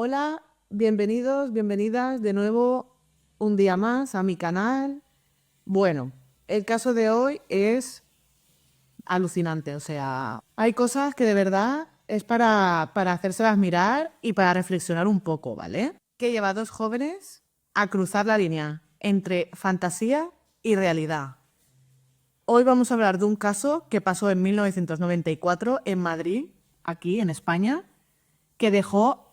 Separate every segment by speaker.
Speaker 1: Hola, bienvenidos, bienvenidas de nuevo un día más a mi canal. Bueno, el caso de hoy es alucinante, o sea, hay cosas que de verdad es para hacérselas mirar y para reflexionar un poco, ¿vale? Que lleva a dos jóvenes a cruzar la línea entre fantasía y realidad. Hoy vamos a hablar de un caso que pasó en 1994 en Madrid, aquí en España, que dejó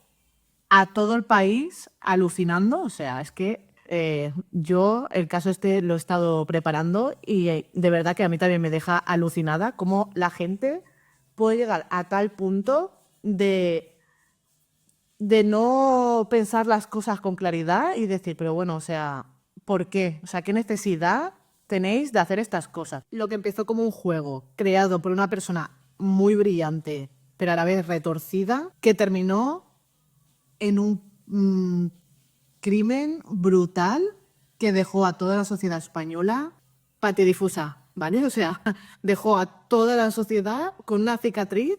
Speaker 1: a todo el país alucinando. O sea, es que yo el caso este lo he estado preparando y de verdad que a mí también me deja alucinada cómo la gente puede llegar a tal punto de no pensar las cosas con claridad y decir, pero bueno, o sea, ¿por qué? O sea, ¿qué necesidad tenéis de hacer estas cosas? Lo que empezó como un juego creado por una persona muy brillante, pero a la vez retorcida, que terminó en un crimen brutal que dejó a toda la sociedad española patidifusa, ¿vale? O sea, dejó a toda la sociedad con una cicatriz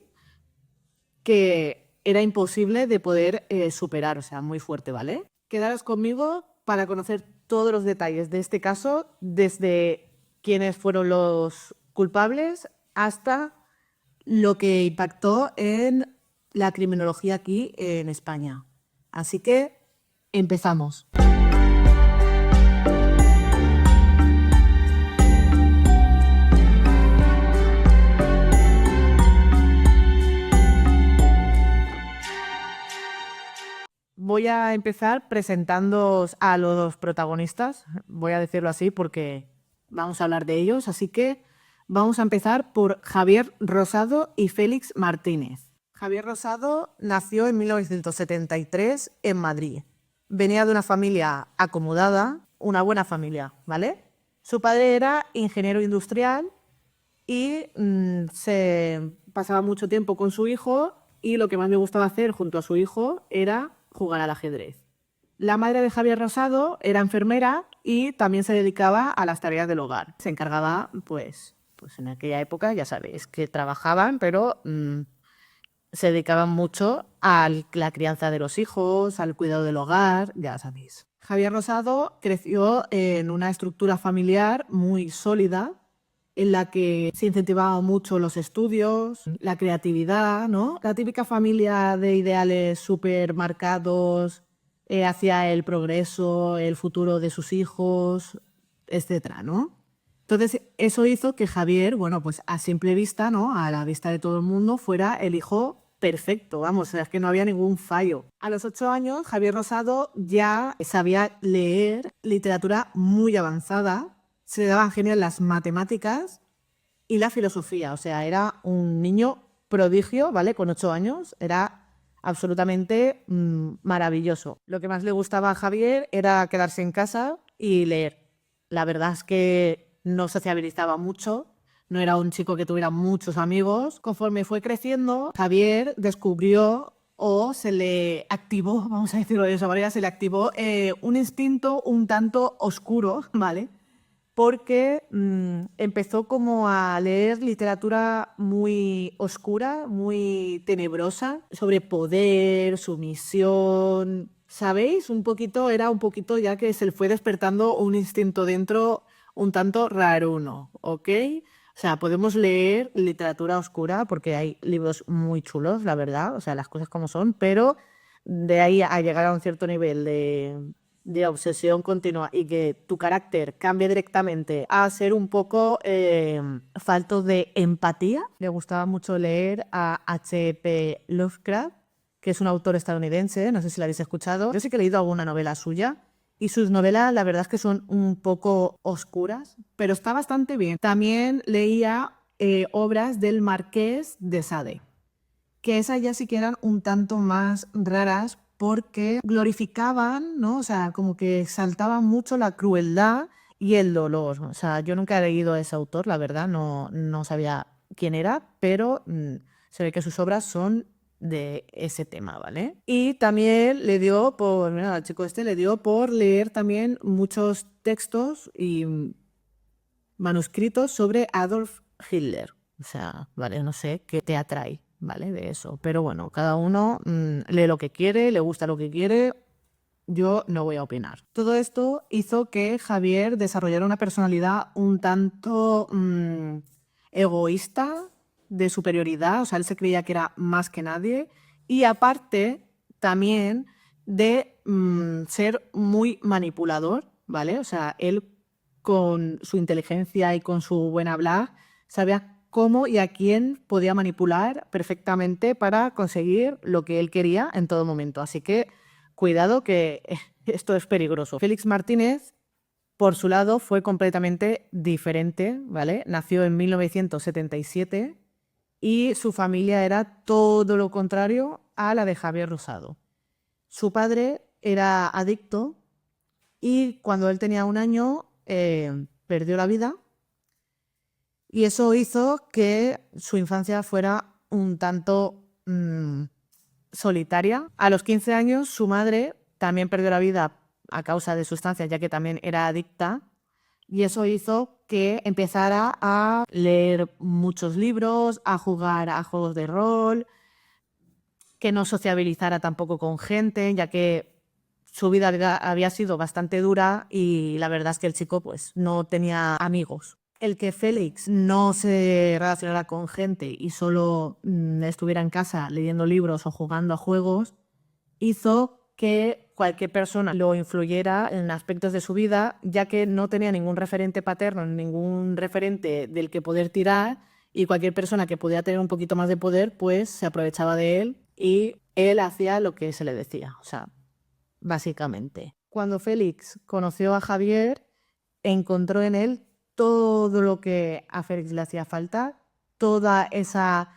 Speaker 1: que era imposible de poder superar, o sea, muy fuerte, ¿vale? Quedaros conmigo para conocer todos los detalles de este caso, desde quiénes fueron los culpables hasta lo que impactó en la criminología aquí en España. Así que empezamos. Voy a empezar presentándoos a los dos protagonistas, voy a decirlo así porque vamos a hablar de ellos, así que vamos a empezar por Javier Rosado y Félix Martínez. Javier Rosado nació en 1973 en Madrid. Venía de una familia acomodada, una buena familia, ¿vale? Su padre era ingeniero industrial y se pasaba mucho tiempo con su hijo y lo que más le gustaba hacer junto a su hijo era jugar al ajedrez. La madre de Javier Rosado era enfermera y también se dedicaba a las tareas del hogar. Se encargaba, pues en aquella época, ya sabéis, que trabajaban, pero se dedicaban mucho a la crianza de los hijos, al cuidado del hogar, ya sabéis. Javier Rosado creció en una estructura familiar muy sólida, en la que se incentivaba mucho los estudios, la creatividad, ¿no? La típica familia de ideales súper marcados hacia el progreso, el futuro de sus hijos, etcétera, ¿no? Entonces, eso hizo que Javier, bueno, pues a simple vista, ¿no? A la vista de todo el mundo, fuera el hijo perfecto, vamos, o sea, es que no había ningún fallo. A los 8 años, Javier Rosado ya sabía leer literatura muy avanzada, se le daban genial las matemáticas y la filosofía, o sea, era un niño prodigio, ¿vale? Con 8 años, era absolutamente maravilloso. Lo que más le gustaba a Javier era quedarse en casa y leer. La verdad es que no sociabilizaba mucho, no era un chico que tuviera muchos amigos. Conforme fue creciendo, Javier descubrió o se le activó, vamos a decirlo de esa manera, se le activó un instinto un tanto oscuro, ¿vale? Porque empezó como a leer literatura muy oscura, muy tenebrosa, sobre poder, sumisión, ¿sabéis? Era un poquito ya que se le fue despertando un instinto dentro un tanto raruno, ¿ok? O sea, podemos leer literatura oscura porque hay libros muy chulos, la verdad, o sea, las cosas como son, pero de ahí a llegar a un cierto nivel de obsesión continua y que tu carácter cambie directamente a ser un poco falto de empatía. Le gustaba mucho leer a H.P. Lovecraft, que es un autor estadounidense, no sé si la habéis escuchado. Yo sí que he leído alguna novela suya y sus novelas la verdad es que son un poco oscuras, pero está bastante bien. También leía obras del Marqués de Sade, que esas ya sí que eran un tanto más raras porque glorificaban, ¿no? O sea, como que exaltaban mucho la crueldad y el dolor. O sea, yo nunca he leído a ese autor, la verdad, no sabía quién era, pero se ve que sus obras son de ese tema, ¿vale? Y también le dio por, mira, al chico este le dio por leer también muchos textos y manuscritos sobre Adolf Hitler. O sea, vale, no sé qué te atrae, ¿vale? De eso. Pero bueno, cada uno lee lo que quiere, le gusta lo que quiere. Yo no voy a opinar. Todo esto hizo que Javier desarrollara una personalidad un tanto egoísta, de superioridad, o sea, él se creía que era más que nadie, y aparte también de ser muy manipulador, ¿vale? O sea, él con su inteligencia y con su buen hablar sabía cómo y a quién podía manipular perfectamente para conseguir lo que él quería en todo momento. Así que cuidado que esto es peligroso. Félix Martínez, por su lado, fue completamente diferente, ¿vale? Nació en 1977 y su familia era todo lo contrario a la de Javier Rosado. Su padre era adicto y cuando él tenía 1 año perdió la vida y eso hizo que su infancia fuera un tanto solitaria. A los 15 años su madre también perdió la vida a causa de sustancias, ya que también era adicta, y eso hizo que empezara a leer muchos libros, a jugar a juegos de rol, que no sociabilizara tampoco con gente, ya que su vida había sido bastante dura y la verdad es que el chico pues no tenía amigos. El que Félix no se relacionara con gente y solo estuviera en casa leyendo libros o jugando a juegos hizo que cualquier persona lo influyera en aspectos de su vida, ya que no tenía ningún referente paterno, ningún referente del que poder tirar, y cualquier persona que pudiera tener un poquito más de poder, pues se aprovechaba de él y él hacía lo que se le decía, o sea, básicamente. Cuando Félix conoció a Javier, encontró en él todo lo que a Félix le hacía falta, toda esa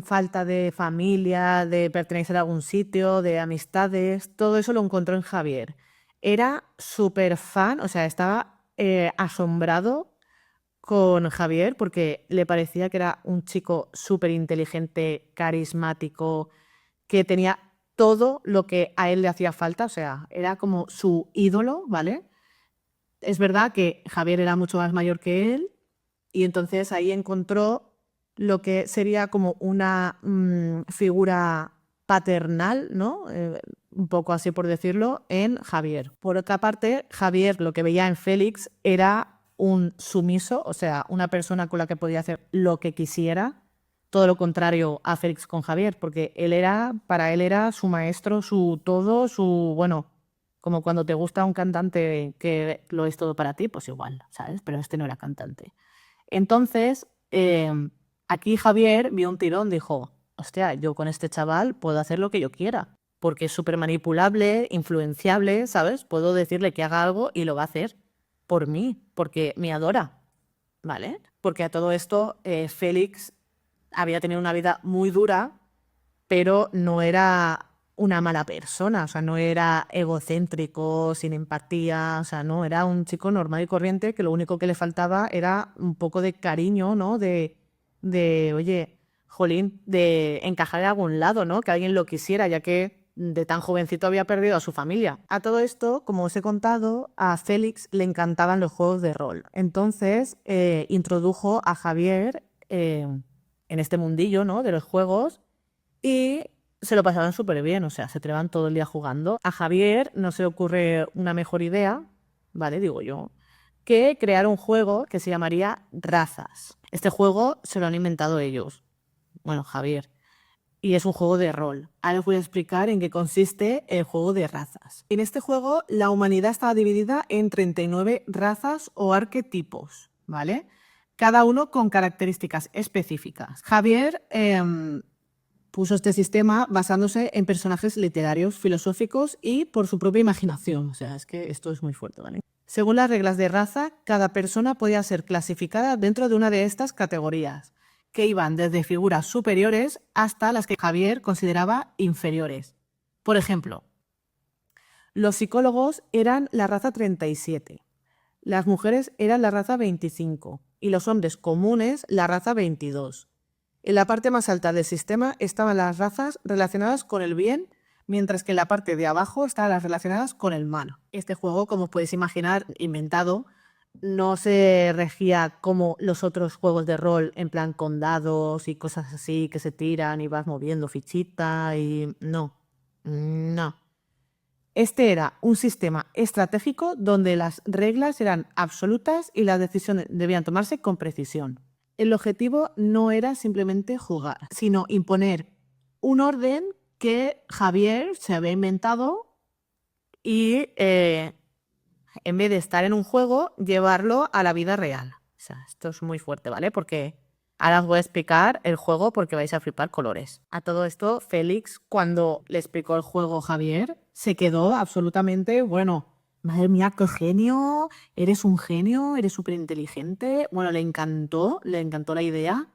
Speaker 1: falta de familia, de pertenecer a algún sitio, de amistades, todo eso lo encontró en Javier. Era súper fan, o sea, estaba asombrado con Javier porque le parecía que era un chico súper inteligente, carismático, que tenía todo lo que a él le hacía falta, o sea, era como su ídolo, ¿vale? Es verdad que Javier era mucho más mayor que él y entonces ahí encontró lo que sería como una figura paternal, ¿no? Un poco así por decirlo, en Javier. Por otra parte, Javier lo que veía en Félix era un sumiso, o sea, una persona con la que podía hacer lo que quisiera, todo lo contrario a Félix con Javier, porque para él era su maestro, su todo, bueno, como cuando te gusta un cantante que lo es todo para ti, pues igual, ¿sabes? Pero este no era cantante. Entonces, aquí Javier vio un tirón, dijo, hostia, yo con este chaval puedo hacer lo que yo quiera, porque es súper manipulable, influenciable, ¿sabes? Puedo decirle que haga algo y lo va a hacer por mí, porque me adora, ¿vale? Porque a todo esto Félix había tenido una vida muy dura, pero no era una mala persona, o sea, no era egocéntrico, sin empatía, o sea, no, era un chico normal y corriente que lo único que le faltaba era un poco de cariño, ¿no? Oye, jolín, de encajar en algún lado, ¿no? Que alguien lo quisiera, ya que de tan jovencito había perdido a su familia. A todo esto, como os he contado, a Félix le encantaban los juegos de rol. Entonces, introdujo a Javier en este mundillo, ¿no? De los juegos y se lo pasaban súper bien, o sea, se treban todo el día jugando. A Javier no se le ocurre una mejor idea, ¿vale? Digo yo, que crear un juego que se llamaría Razas. Este juego se lo han inventado ellos, bueno, Javier, y es un juego de rol. Ahora os voy a explicar en qué consiste el juego de razas. En este juego, la humanidad estaba dividida en 39 razas o arquetipos, ¿vale? Cada uno con características específicas. Javier puso este sistema basándose en personajes literarios, filosóficos y por su propia imaginación. O sea, es que esto es muy fuerte, ¿vale? Según las reglas de raza, cada persona podía ser clasificada dentro de una de estas categorías, que iban desde figuras superiores hasta las que Javier consideraba inferiores. Por ejemplo, los psicólogos eran la raza 37, las mujeres eran la raza 25 y los hombres comunes la raza 22. En la parte más alta del sistema estaban las razas relacionadas con el bien, mientras que en la parte de abajo estaban las relacionadas con el mal. Este juego, como os podéis imaginar, inventado, no se regía como los otros juegos de rol, en plan con dados y cosas así que se tiran y vas moviendo fichita y no, no. Este era un sistema estratégico donde las reglas eran absolutas y las decisiones debían tomarse con precisión. El objetivo no era simplemente jugar, sino imponer un orden que Javier se había inventado y en vez de estar en un juego, llevarlo a la vida real. O sea, esto es muy fuerte, ¿vale? Porque ahora os voy a explicar el juego porque vais a flipar colores. A todo esto, Félix, cuando le explicó el juego a Javier, se quedó absolutamente, bueno, madre mía, qué genio, eres súper inteligente. Bueno, le encantó la idea.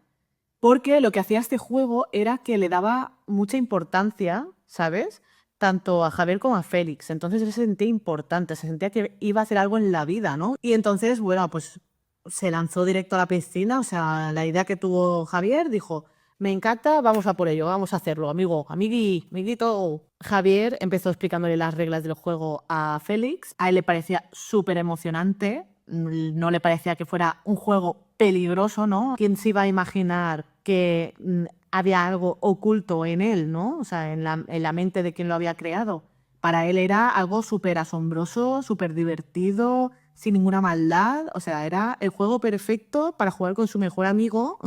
Speaker 1: Porque lo que hacía este juego era que le daba mucha importancia, ¿sabes? Tanto a Javier como a Félix. Entonces él se sentía importante, se sentía que iba a hacer algo en la vida, ¿no? Y entonces, bueno, pues se lanzó directo a la piscina. O sea, la idea que tuvo Javier dijo, me encanta, vamos a por ello, vamos a hacerlo, amigo, amiguito. Javier empezó explicándole las reglas del juego a Félix. A él le parecía súper emocionante. No le parecía que fuera un juego peligroso, ¿no? ¿Quién se iba a imaginar que había algo oculto en él, ¿no? O sea, en la mente de quien lo había creado. Para él era algo súper asombroso, súper divertido, sin ninguna maldad. O sea, era el juego perfecto para jugar con su mejor amigo,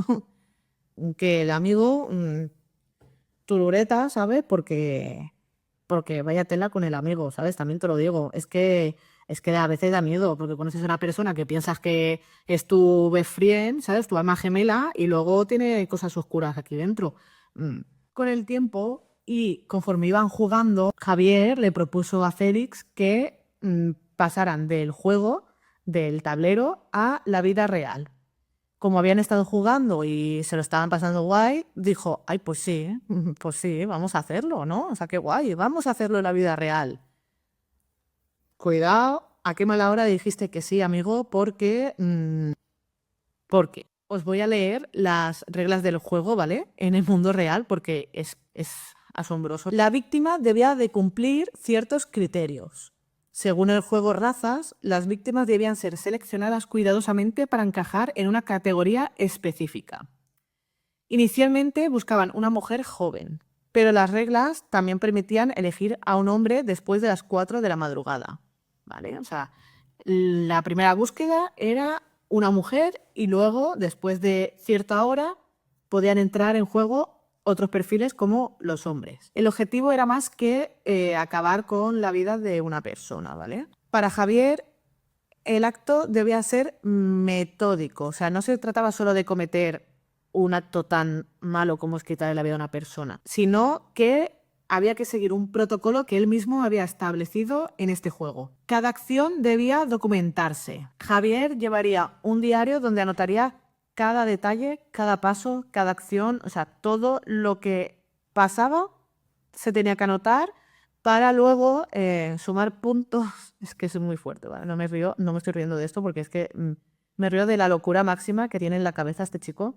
Speaker 1: que el amigo turureta, ¿sabes? Porque vaya tela con el amigo, ¿sabes? También te lo digo. Es que a veces da miedo, porque conoces a una persona que piensas que es tu best friend, ¿sabes? Tu alma gemela, y luego tiene cosas oscuras aquí dentro. Con el tiempo y conforme iban jugando, Javier le propuso a Félix que pasaran del juego, del tablero, a la vida real. Como habían estado jugando y se lo estaban pasando guay, dijo, ay, pues sí, vamos a hacerlo, ¿no? O sea, qué guay, vamos a hacerlo en la vida real. Cuidado, a qué mala hora dijiste que sí, amigo, porque os voy a leer las reglas del juego, ¿vale? En el mundo real, porque es asombroso. La víctima debía de cumplir ciertos criterios. Según el juego Razas, las víctimas debían ser seleccionadas cuidadosamente para encajar en una categoría específica. Inicialmente buscaban una mujer joven, pero las reglas también permitían elegir a un hombre después de las 4 de la madrugada, ¿vale? O sea, la primera búsqueda era una mujer y luego, después de cierta hora, podían entrar en juego otros perfiles como los hombres. El objetivo era más que acabar con la vida de una persona, ¿vale? Para Javier, el acto debía ser metódico, o sea, no se trataba solo de cometer un acto tan malo como es quitarle la vida a una persona, sino que había que seguir un protocolo que él mismo había establecido en este juego. Cada acción debía documentarse. Javier llevaría un diario donde anotaría cada detalle, cada paso, cada acción, o sea, todo lo que pasaba se tenía que anotar para luego sumar puntos. Es que es muy fuerte, ¿vale? No me estoy riendo de esto porque es que me río de la locura máxima que tiene en la cabeza este chico.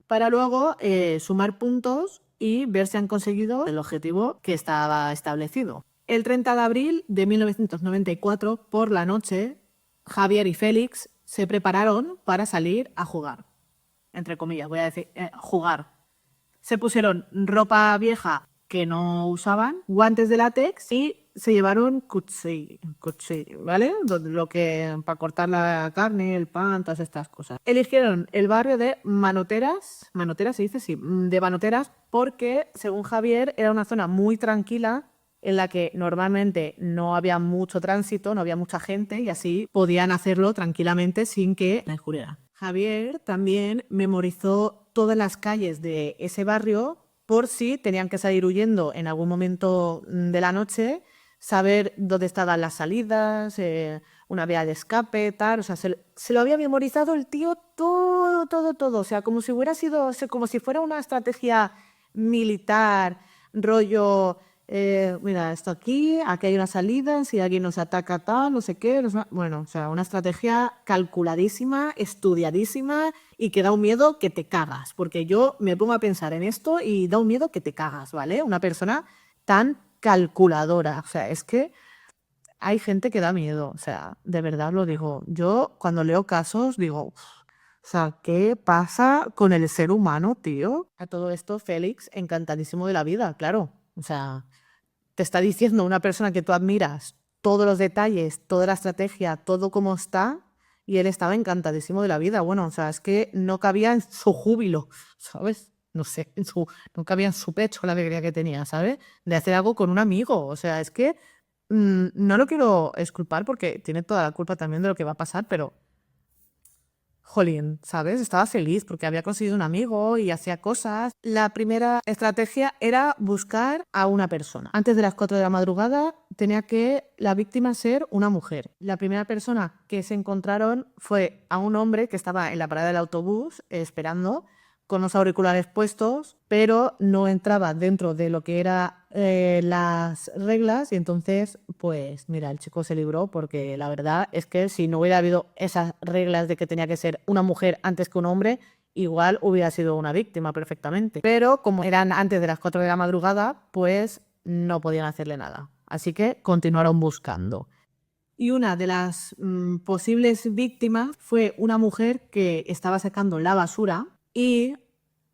Speaker 1: Para luego sumar puntos y ver si han conseguido el objetivo que estaba establecido. El 30 de abril de 1994, por la noche, Javier y Félix se prepararon para salir a jugar. Entre comillas, voy a decir, jugar. Se pusieron ropa vieja que no usaban, guantes de látex y se llevaron cuchillo, ¿vale? Lo que para cortar la carne, el pan, todas estas cosas. Eligieron el barrio de Manoteras, Manoteras se dice, sí, de Manoteras, porque según Javier era una zona muy tranquila en la que normalmente no había mucho tránsito, no había mucha gente y así podían hacerlo tranquilamente sin que la descubriera. Javier también memorizó todas las calles de ese barrio por si tenían que salir huyendo en algún momento de la noche, saber dónde estaban las salidas, una vía de escape, tal. O sea, se lo había memorizado el tío todo, todo, todo. O sea, como si hubiera sido, como si fuera una estrategia militar, rollo mira, esto aquí hay una salida, si alguien nos ataca tal, no sé qué. Bueno, o sea, una estrategia calculadísima, estudiadísima y que da un miedo que te cagas. Porque yo me pongo a pensar en esto y da un miedo que te cagas, ¿vale? Una persona tan calculadora. O sea, es que hay gente que da miedo, o sea, de verdad lo digo. Yo cuando leo casos digo, "Uf, o sea, ¿qué pasa con el ser humano, tío?". A todo esto, Félix, encantadísimo de la vida, claro. O sea, te está diciendo una persona que tú admiras todos los detalles, toda la estrategia, todo cómo está, y él estaba encantadísimo de la vida. Bueno, o sea, es que no cabía en su júbilo, ¿sabes? No sé, no cabía en su pecho la alegría que tenía, ¿sabes? De hacer algo con un amigo. O sea, es que no lo quiero exculpar porque tiene toda la culpa también de lo que va a pasar, pero jolín, ¿sabes? Estaba feliz porque había conseguido un amigo y hacía cosas. La primera estrategia era buscar a una persona. Antes de las 4 de la madrugada tenía que la víctima ser una mujer. La primera persona que se encontraron fue a un hombre que estaba en la parada del autobús esperando con los auriculares puestos, pero no entraba dentro de lo que eran las reglas y entonces, pues mira, el chico se libró porque la verdad es que si no hubiera habido esas reglas de que tenía que ser una mujer antes que un hombre, igual hubiera sido una víctima perfectamente. Pero como eran antes de las 4 de la madrugada, pues no podían hacerle nada. Así que continuaron buscando. Y una de las posibles víctimas fue una mujer que estaba sacando la basura y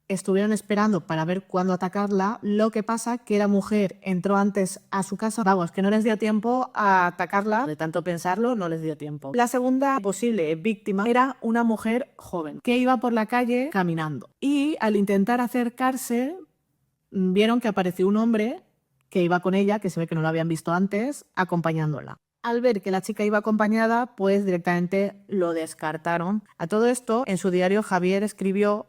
Speaker 1: estuvieron esperando para ver cuándo atacarla. Lo que pasa que la mujer entró antes a su casa. Vamos, que no les dio tiempo a atacarla. De tanto pensarlo, no les dio tiempo. La segunda posible víctima era una mujer joven que iba por la calle caminando. Y al intentar acercarse, vieron que apareció un hombre que iba con ella, que se ve que no lo habían visto antes, acompañándola. Al ver que la chica iba acompañada, pues directamente lo descartaron. A todo esto, en su diario Javier escribió: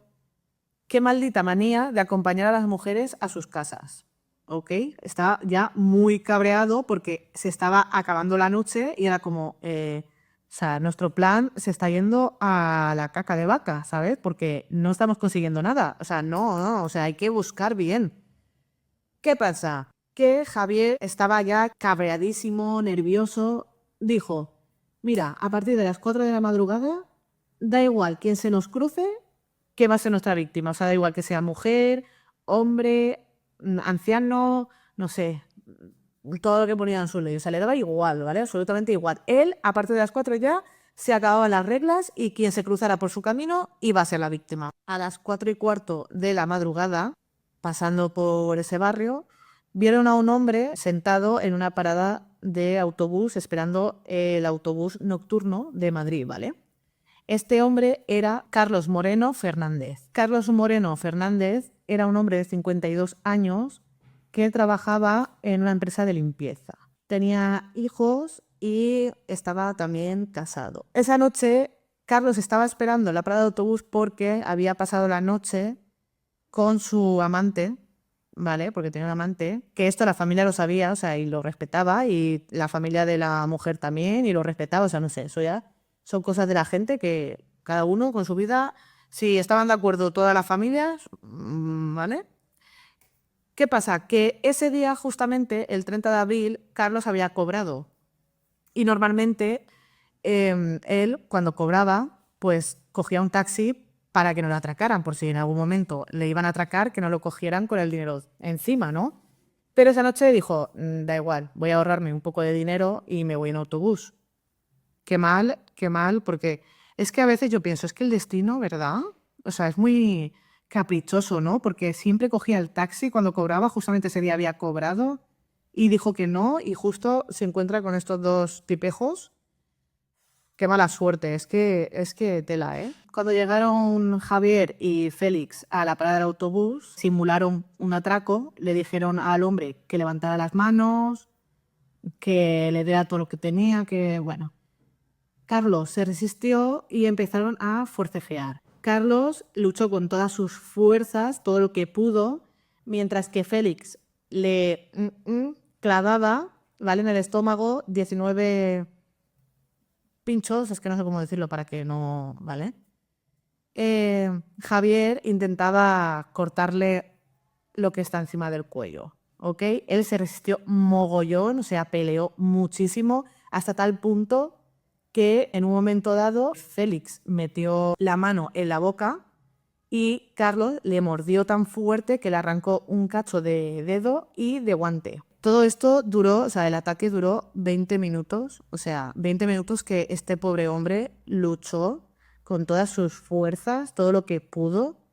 Speaker 1: "Qué maldita manía de acompañar a las mujeres a sus casas". ¿Ok? Estaba ya muy cabreado porque se estaba acabando la noche y era como, o sea, nuestro plan se está yendo a la caca de vaca, ¿sabes? Porque no estamos consiguiendo nada. O sea, no, o sea, hay que buscar bien. ¿Qué pasa? Que Javier estaba ya cabreadísimo, nervioso. Dijo: "Mira, a partir de las 4 de la madrugada, da igual quién se nos cruce, que va a ser nuestra víctima. O sea, da igual que sea mujer, hombre, anciano, no sé, todo lo que ponía en su ley". O sea, le daba igual, ¿vale? Absolutamente igual. Él, a partir de las 4 ya, se acababan las reglas y quien se cruzara por su camino iba a ser la víctima. A las 4:15 de la madrugada, pasando por ese barrio, vieron a un hombre sentado en una parada de autobús esperando el autobús nocturno de Madrid, ¿vale? Este hombre era Carlos Moreno Fernández. Carlos Moreno Fernández era un hombre de 52 años que trabajaba en una empresa de limpieza. Tenía hijos y estaba también casado. Esa noche, Carlos estaba esperando en la parada de autobús porque había pasado la noche con su amante, ¿vale? Porque tenía un amante, que esto la familia lo sabía, o sea, y lo respetaba, y la familia de la mujer también, y lo respetaba, o sea, no sé, eso ya son cosas de la gente que cada uno con su vida, si estaban de acuerdo todas las familias, ¿vale? ¿Qué pasa? Que ese día, justamente, el 30 de abril, Carlos había cobrado. Y normalmente él, cuando cobraba, pues cogía un taxi para que no lo atracaran, por si en algún momento le iban a atracar, que no lo cogieran con el dinero encima, ¿no? Pero esa noche dijo: Da igual, voy a ahorrarme un poco de dinero y me voy en autobús". Qué mal, porque es que a veces yo pienso, es que el destino, ¿verdad? O sea, es muy caprichoso, ¿no? Porque siempre cogía el taxi cuando cobraba, justamente ese día había cobrado y dijo que no, y justo se encuentra con estos dos tipejos. Qué mala suerte, es que tela, ¿eh? Cuando llegaron Javier y Félix a la parada del autobús, simularon un atraco, le dijeron al hombre que levantara las manos, que le diera todo lo que tenía, que bueno. Carlos se resistió y empezaron a forcejear. Carlos luchó con todas sus fuerzas, todo lo que pudo, mientras que Félix le clavaba, ¿vale? En el estómago 19 pinchos, es que no sé cómo decirlo para que no, ¿vale? Javier intentaba cortarle lo que está encima del cuello, ¿ok? Él se resistió mogollón, o sea, peleó muchísimo, hasta tal punto que en un momento dado Félix metió la mano en la boca y Carlos le mordió tan fuerte que le arrancó un cacho de dedo y de guante. Todo esto duró, o sea, el ataque duró 20 minutos, o sea, 20 minutos que este pobre hombre luchó con todas sus fuerzas, todo lo que pudo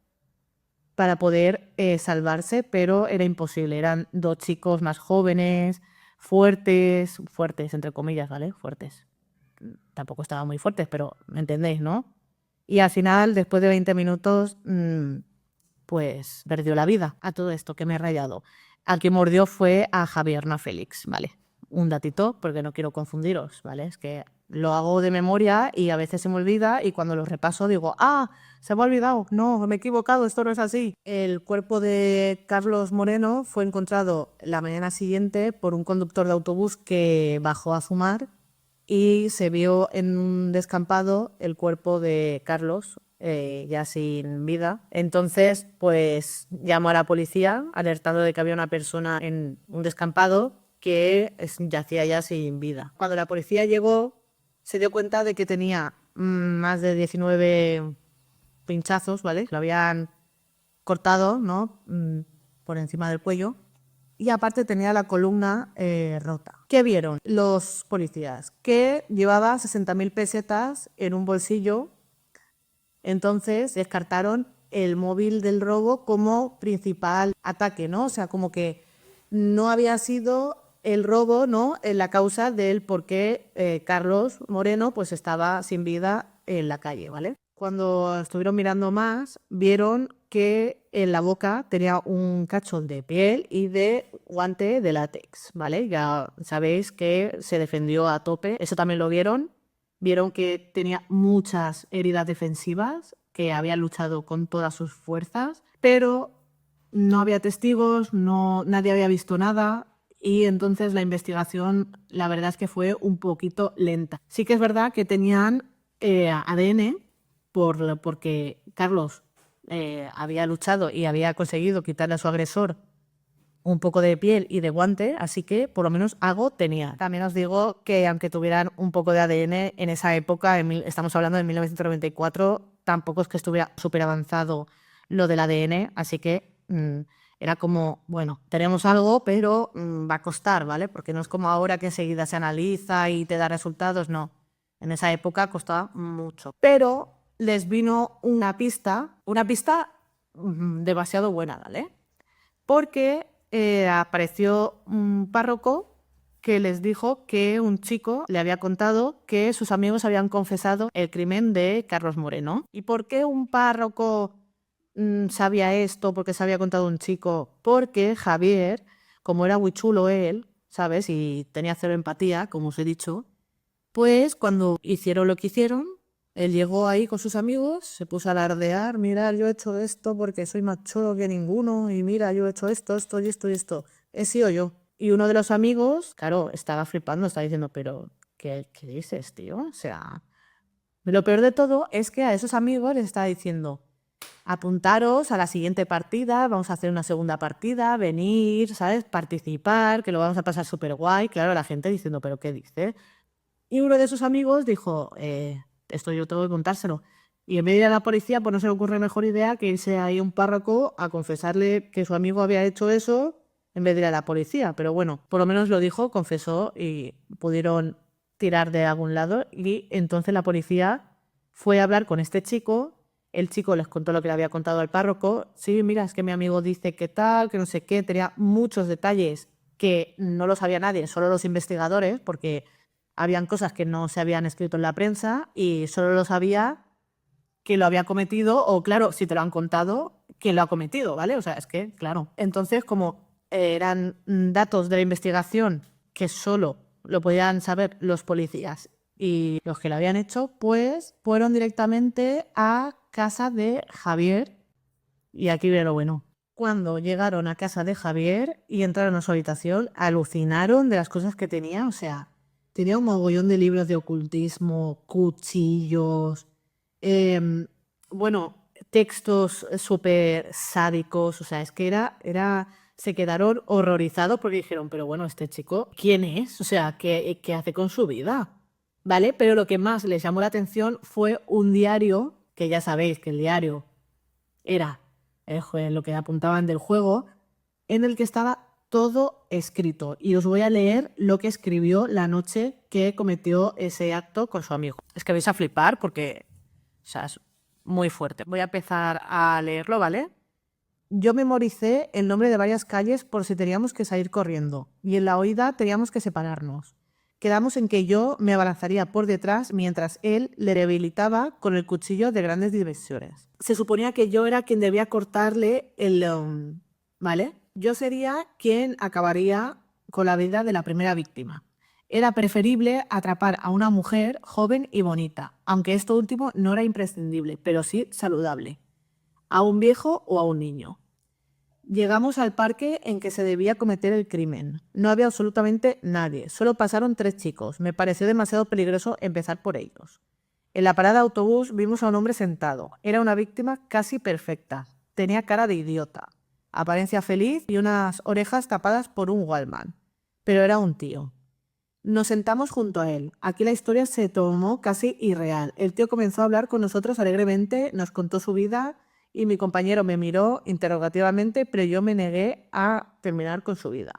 Speaker 1: para poder salvarse, pero era imposible. Eran dos chicos más jóvenes, fuertes, fuertes entre comillas, ¿vale? Fuertes. Tampoco estaban muy fuertes, pero me entendéis, ¿no? Y al final, después de 20 minutos, pues perdió la vida. A todo esto que me he rayado. Al que mordió fue a Javier, no a Félix, ¿vale? Un datito, porque no quiero confundiros, ¿vale? Es que lo hago de memoria y a veces se me olvida y cuando lo repaso digo, ¡ah! Se me ha olvidado, no, me he equivocado, esto no es así. El cuerpo de Carlos Moreno fue encontrado la mañana siguiente por un conductor de autobús que bajó a fumar y se vio en un descampado el cuerpo de Carlos, ya sin vida. Entonces, pues llamó a la policía alertando de que había una persona en un descampado que yacía ya sin vida. Cuando la policía llegó, se dio cuenta de que tenía más de 19 pinchazos, ¿vale? Lo habían cortado, ¿no? Por encima del cuello. Y aparte tenía la columna rota. ¿Qué vieron los policías? Que llevaba 60.000 pesetas en un bolsillo. Entonces descartaron el móvil del robo como principal ataque, ¿no? O sea, como que no había sido el robo, ¿no? La causa del por qué Carlos Moreno pues estaba sin vida en la calle, ¿vale? Cuando estuvieron mirando más, vieron que en la boca tenía un cachón de piel y de guante de látex, ¿vale? Ya sabéis que se defendió a tope, eso también lo vieron. Vieron que tenía muchas heridas defensivas, que había luchado con todas sus fuerzas, pero no había testigos, nadie había visto nada y entonces la investigación, la verdad es que fue un poquito lenta. Sí que es verdad que tenían ADN porque Carlos había luchado y había conseguido quitarle a su agresor un poco de piel y de guante, así que por lo menos algo tenía. También os digo que aunque tuvieran un poco de ADN en esa época, estamos hablando de 1994, tampoco es que estuviera súper avanzado lo del ADN, así que era como, bueno, tenemos algo, pero va a costar, ¿vale? Porque no es como ahora que enseguida se analiza y te da resultados, no. En esa época costaba mucho. Pero les vino una pista demasiado buena, ¿vale? Porque apareció un párroco que les dijo que un chico le había contado que sus amigos habían confesado el crimen de Carlos Moreno. ¿Y por qué un párroco sabía esto? ¿Por qué se había contado un chico? Porque Javier, como era muy chulo él, ¿sabes? Y tenía cero empatía, como os he dicho, pues cuando hicieron lo que hicieron, él llegó ahí con sus amigos, se puso a alardear, mira, yo he hecho esto porque soy más chulo que ninguno, y mira, yo he hecho esto, esto y esto y esto. He sido yo. Y uno de los amigos, claro, estaba flipando, estaba diciendo, pero, ¿qué dices, tío? O sea, lo peor de todo es que a esos amigos les estaba diciendo, apuntaros a la siguiente partida, vamos a hacer una segunda partida, venir, ¿sabes? Participar, que lo vamos a pasar súper guay. Claro, la gente diciendo, ¿pero qué dice? Y uno de sus amigos dijo, esto yo tengo que contárselo. Y en vez de ir a la policía, pues no se le ocurre mejor idea que irse ahí a un párroco a confesarle que su amigo había hecho eso en vez de ir a la policía. Pero bueno, por lo menos lo dijo, confesó y pudieron tirar de algún lado. Y entonces la policía fue a hablar con este chico. El chico les contó lo que le había contado al párroco. Sí, mira, es que mi amigo dice que tal, que no sé qué. Tenía muchos detalles que no lo sabía nadie, solo los investigadores, porque habían cosas que no se habían escrito en la prensa y solo lo sabía que lo había cometido o, claro, si te lo han contado, quién lo ha cometido, ¿vale? O sea, es que, claro. Entonces, como eran datos de la investigación que solo lo podían saber los policías y los que lo habían hecho, pues fueron directamente a casa de Javier. Y aquí viene lo bueno. Cuando llegaron a casa de Javier y entraron a su habitación, alucinaron de las cosas que tenía. O sea, tenía un mogollón de libros de ocultismo, cuchillos, bueno, textos súper sádicos. O sea, es que se quedaron horrorizados porque dijeron, pero bueno, este chico, ¿quién es? O sea, ¿qué hace con su vida? ¿Vale? Pero lo que más les llamó la atención fue un diario, que ya sabéis que el diario era lo que apuntaban del juego, en el que estaba todo escrito y os voy a leer lo que escribió la noche que cometió ese acto con su amigo. Es que vais a flipar porque, o sea, es muy fuerte. Voy a empezar a leerlo, ¿vale? Yo memoricé el nombre de varias calles por si teníamos que salir corriendo y en la oída teníamos que separarnos. Quedamos en que yo me abalanzaría por detrás mientras él le debilitaba con el cuchillo de grandes dimensiones. Se suponía que yo era quien debía cortarle el... ¿vale? Yo sería quien acabaría con la vida de la primera víctima. Era preferible atrapar a una mujer joven y bonita, aunque esto último no era imprescindible, pero sí saludable. A un viejo o a un niño. Llegamos al parque en que se debía cometer el crimen. No había absolutamente nadie, solo pasaron 3 chicos. Me pareció demasiado peligroso empezar por ellos. En la parada de autobús vimos a un hombre sentado. Era una víctima casi perfecta. Tenía cara de idiota, apariencia feliz y unas orejas tapadas por un Wallman. Pero era un tío. Nos sentamos junto a él. Aquí la historia se tomó casi irreal. El tío comenzó a hablar con nosotros alegremente, nos contó su vida y mi compañero me miró interrogativamente, pero yo me negué a terminar con su vida.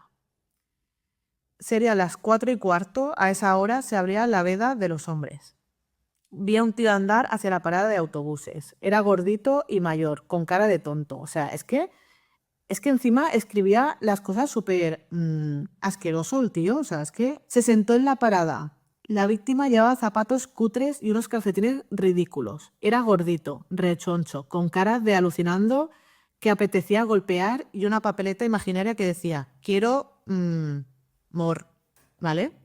Speaker 1: Sería las 4:15, a esa hora se abría la veda de los hombres. Vi a un tío andar hacia la parada de autobuses. Era gordito y mayor, con cara de tonto. O sea, es que encima escribía las cosas súper asqueroso el tío. O sea, es que se sentó en la parada. La víctima llevaba zapatos cutres y unos calcetines ridículos. Era gordito, rechoncho, con cara de alucinando que apetecía golpear y una papeleta imaginaria que decía, quiero mor, ¿vale?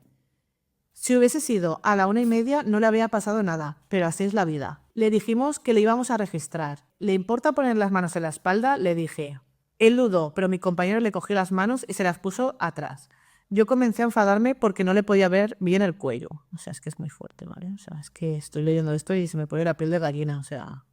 Speaker 1: Si hubiese sido a la 1:30 no le había pasado nada, pero así es la vida. Le dijimos que le íbamos a registrar. ¿Le importa poner las manos en la espalda? Le dije. Él dudó, pero mi compañero le cogió las manos y se las puso atrás. Yo comencé a enfadarme porque no le podía ver bien el cuello. O sea, es que es muy fuerte, ¿vale? O sea, es que estoy leyendo esto y se me pone la piel de gallina, o sea...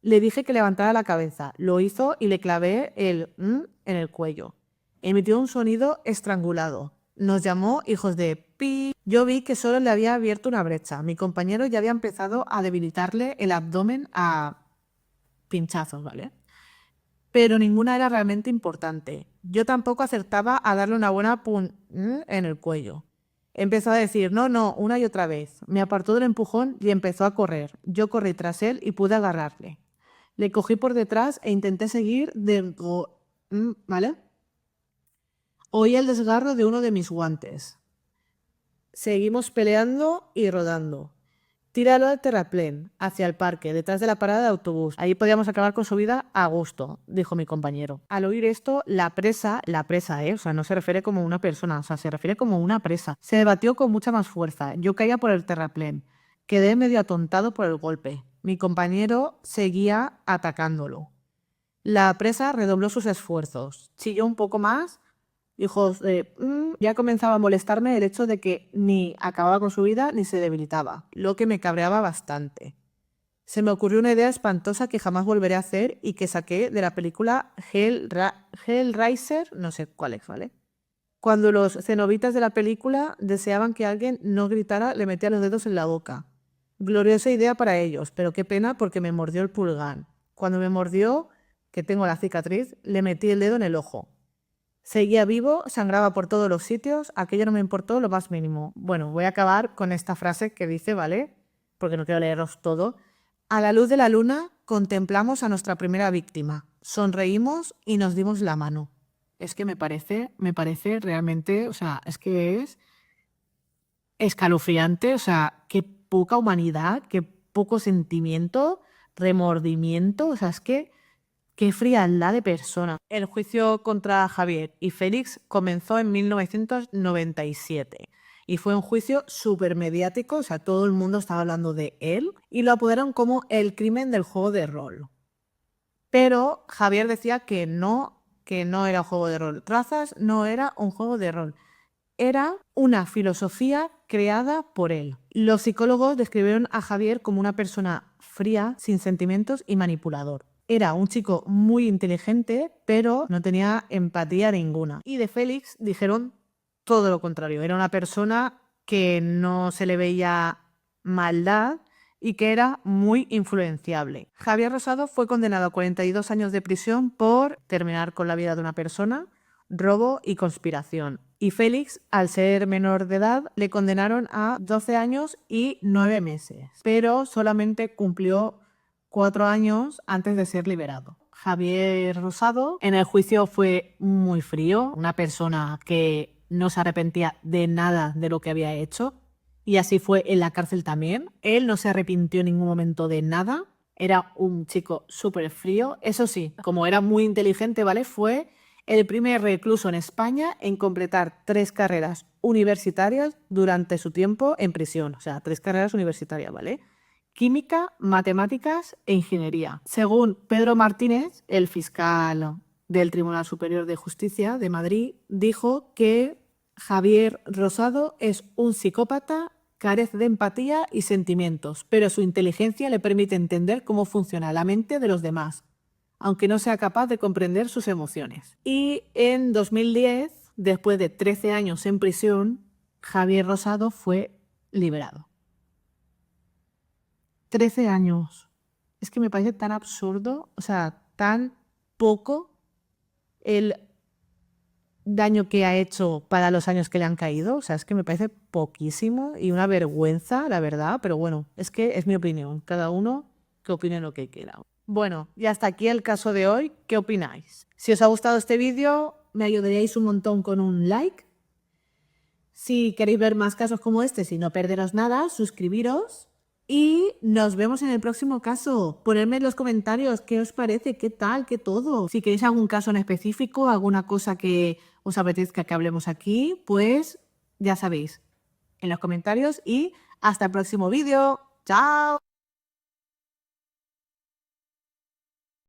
Speaker 1: Le dije que levantara la cabeza. Lo hizo y le clavé el en el cuello. Emitió un sonido estrangulado. Nos llamó hijos de pi. Yo vi que solo le había abierto una brecha. Mi compañero ya había empezado a debilitarle el abdomen a pinchazos, ¿vale? Pero ninguna era realmente importante. Yo tampoco acertaba a darle una buena en el cuello. Empezó a decir no, no, una y otra vez. Me apartó del empujón y empezó a correr. Yo corrí tras él y pude agarrarle. Le cogí por detrás e intenté seguir ¿vale? Oí el desgarro de uno de mis guantes. Seguimos peleando y rodando. Tíralo al terraplén, hacia el parque, detrás de la parada de autobús. Ahí podíamos acabar con su vida a gusto, dijo mi compañero. Al oír esto, la presa, o sea, no se refiere como una persona, o sea, se refiere como una presa. Se debatió con mucha más fuerza. Yo caía por el terraplén. Quedé medio atontado por el golpe. Mi compañero seguía atacándolo. La presa redobló sus esfuerzos. Chilló un poco más. Hijos de... ya comenzaba a molestarme el hecho de que ni acababa con su vida ni se debilitaba, lo que me cabreaba bastante. Se me ocurrió una idea espantosa que jamás volveré a hacer y que saqué de la película Hellraiser, no sé cuál es, ¿vale? Cuando los cenobitas de la película deseaban que alguien no gritara, le metía los dedos en la boca. Gloriosa idea para ellos, pero qué pena porque me mordió el pulgar. Cuando me mordió, que tengo la cicatriz, le metí el dedo en el ojo. Seguía vivo, sangraba por todos los sitios, aquello no me importó lo más mínimo. Bueno, voy a acabar con esta frase que dice, ¿vale? Porque no quiero leeros todo. A la luz de la luna contemplamos a nuestra primera víctima. Sonreímos y nos dimos la mano. Es que me parece realmente, o sea, es que es escalofriante, o sea, qué poca humanidad, qué poco sentimiento, remordimiento, o sea, es que qué frialdad de persona. El juicio contra Javier y Félix comenzó en 1997 y fue un juicio súper mediático, o sea, todo el mundo estaba hablando de él y lo apodaron como el crimen del juego de rol. Pero Javier decía que no era un juego de rol. Trazas no era un juego de rol. Era una filosofía creada por él. Los psicólogos describieron a Javier como una persona fría, sin sentimientos y manipulador. Era un chico muy inteligente, pero no tenía empatía ninguna. Y de Félix dijeron todo lo contrario. Era una persona que no se le veía maldad y que era muy influenciable. Javier Rosado fue condenado a 42 años de prisión por terminar con la vida de una persona, robo y conspiración. Y Félix, al ser menor de edad, le condenaron a 12 años y 9 meses, pero solamente cumplió 4 años antes de ser liberado. Javier Rosado en el juicio fue muy frío, una persona que no se arrepentía de nada de lo que había hecho, y así fue en la cárcel también. Él no se arrepintió en ningún momento de nada, era un chico súper frío. Eso sí, como era muy inteligente, ¿vale? Fue el primer recluso en España en completar 3 carreras universitarias durante su tiempo en prisión. O sea, 3 carreras universitarias, ¿vale? Química, matemáticas e ingeniería. Según Pedro Martínez, el fiscal del Tribunal Superior de Justicia de Madrid, dijo que Javier Rosado es un psicópata, carece de empatía y sentimientos, pero su inteligencia le permite entender cómo funciona la mente de los demás, aunque no sea capaz de comprender sus emociones. Y en 2010, después de 13 años en prisión, Javier Rosado fue liberado. 13 años. Es que me parece tan absurdo, o sea, tan poco el daño que ha hecho para los años que le han caído. O sea, es que me parece poquísimo y una vergüenza, la verdad. Pero bueno, es que es mi opinión. Cada uno que opine lo que quiera. Bueno, y hasta aquí el caso de hoy. ¿Qué opináis? Si os ha gustado este vídeo, me ayudaríais un montón con un like. Si queréis ver más casos como este, sin no perderos nada, suscribiros. Y nos vemos en el próximo caso. Ponedme en los comentarios qué os parece, qué tal, qué todo. Si queréis algún caso en específico, alguna cosa que os apetezca que hablemos aquí, pues ya sabéis, en los comentarios. Y hasta el próximo vídeo. ¡Chao!